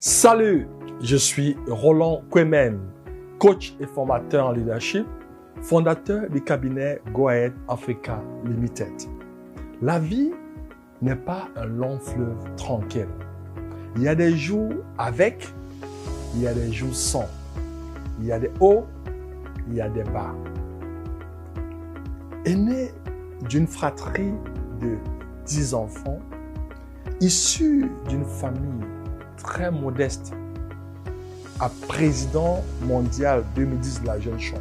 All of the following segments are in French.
Salut, je suis Roland Kwemen, coach et formateur en leadership, fondateur du cabinet Go Ahead Africa Limited. La vie n'est pas un long fleuve tranquille. Il y a des jours avec, il y a des jours sans. Il y a des hauts, il y a des bas. Aîné d'une fratrie de 10 enfants, issu d'une famille très modeste, à président mondial 2010 de la Jeune Chambre,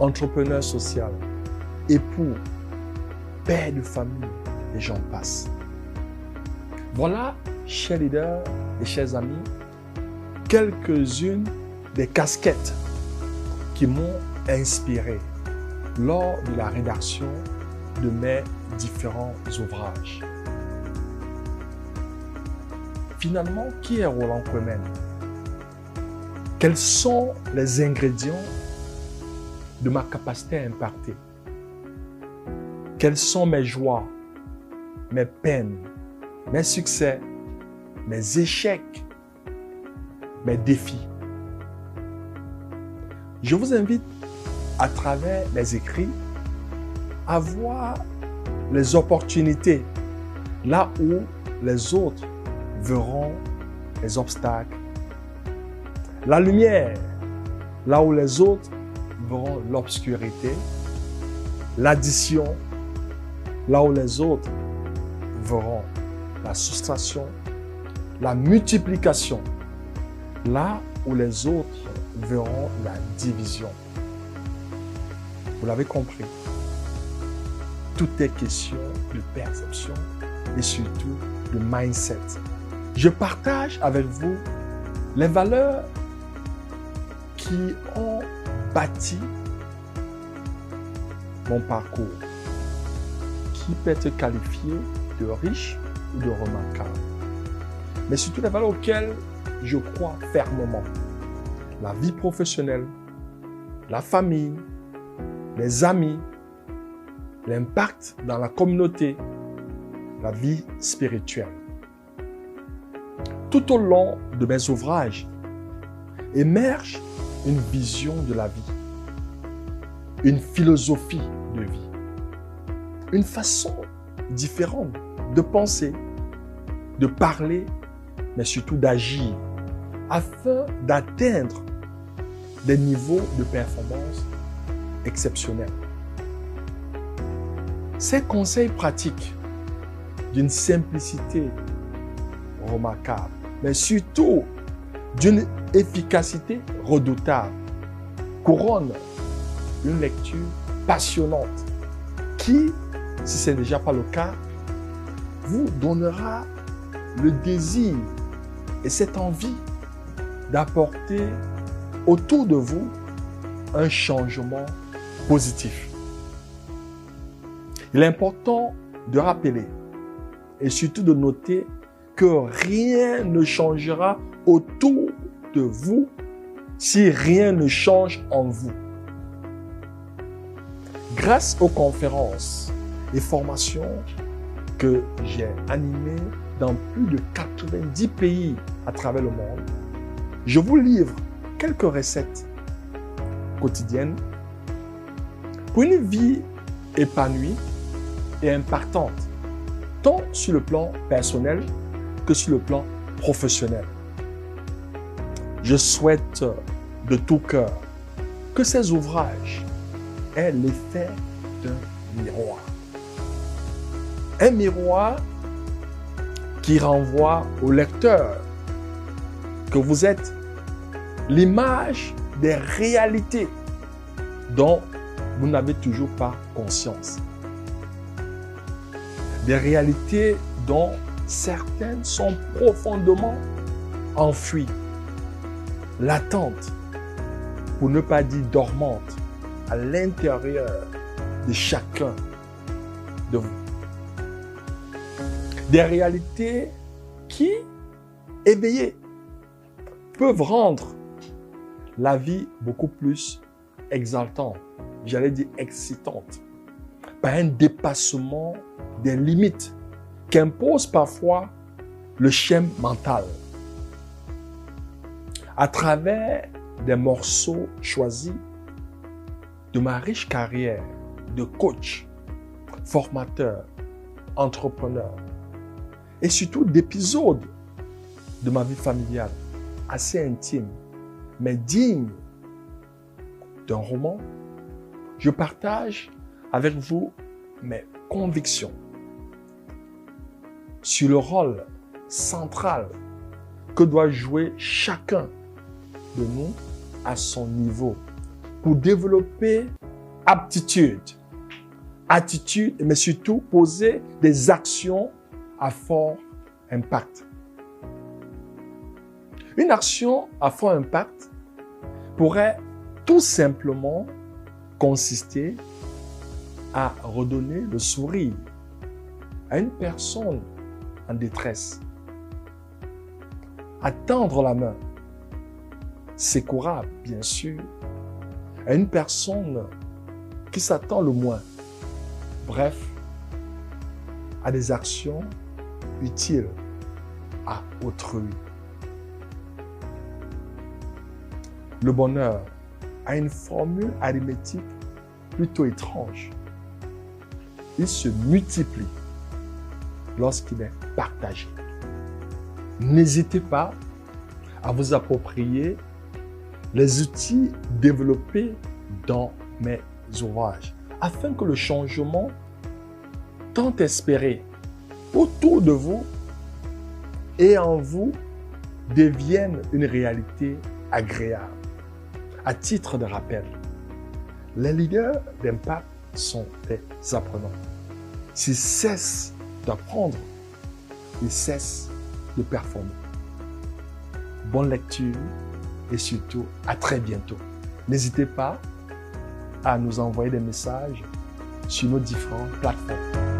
entrepreneur social, époux, père de famille, et j'en passe. Voilà, chers leaders et chers amis, quelques-unes des casquettes qui m'ont inspiré lors de la rédaction de mes différents ouvrages. Finalement, qui est Roland Kwemen? Quels sont les ingrédients de ma capacité à impacter? Quelles sont mes joies, mes peines, mes succès, mes échecs, mes défis? Je vous invite, à travers mes écrits, à voir les opportunités là où les autres verront les obstacles, la lumière là où les autres verront l'obscurité, l'addition là où les autres verront la soustraction, la multiplication là où les autres verront la division. Vous l'avez compris, tout est question de perception et surtout de mindset. Je partage avec vous les valeurs qui ont bâti mon parcours, qui peut être qualifié de riche ou de remarquable. Mais surtout les valeurs auxquelles je crois fermement. La vie professionnelle, la famille, les amis, l'impact dans la communauté, la vie spirituelle. Tout au long de mes ouvrages émerge une vision de la vie, une philosophie de vie, une façon différente de penser, de parler, mais surtout d'agir, afin d'atteindre des niveaux de performance exceptionnels. Ces conseils pratiques d'une simplicité remarquable, mais surtout d'une efficacité redoutable, couronne une lecture passionnante qui, si ce n'est déjà pas le cas, vous donnera le désir et cette envie d'apporter autour de vous un changement positif. Il est important de rappeler et surtout de noter que rien ne changera autour de vous si rien ne change en vous. Grâce aux conférences et formations que j'ai animées dans plus de 90 pays à travers le monde, je vous livre quelques recettes quotidiennes pour une vie épanouie et impactante, tant sur le plan personnel que sur le plan professionnel. Je souhaite de tout cœur que ces ouvrages aient l'effet d'un miroir. Un miroir qui renvoie au lecteur que vous êtes l'image des réalités dont vous n'avez toujours pas conscience. Des réalités dont certaines sont profondément enfouies, latentes, pour ne pas dire dormantes, à l'intérieur de chacun de vous. Des réalités qui, éveillées, peuvent rendre la vie beaucoup plus exaltante, j'allais dire excitante, par un dépassement des limites qu'impose parfois le schéma mental. à travers des morceaux choisis de ma riche carrière de coach, formateur, entrepreneur et surtout d'épisodes de ma vie familiale assez intime, mais digne d'un roman, je partage avec vous mes convictions sur le rôle central que doit jouer chacun de nous à son niveau pour développer aptitude, attitude, mais surtout poser des actions à fort impact. Une action à fort impact pourrait tout simplement consister à redonner le sourire à une personne en détresse, à tendre la main, secourable bien sûr, à une personne qui s'attend le moins. Bref, à des actions utiles à autrui. Le bonheur a une formule arithmétique plutôt étrange. Il se multiplie lorsqu'il est partagé. N'hésitez pas à vous approprier les outils développés dans mes ouvrages afin que le changement tant espéré autour de vous et en vous devienne une réalité agréable. À titre de rappel, les leaders d'impact sont des apprenants. S'ils cessent d'apprendre, ils cessent de performer. Bonne lecture et surtout à très bientôt. N'hésitez pas à nous envoyer des messages sur nos différentes plateformes.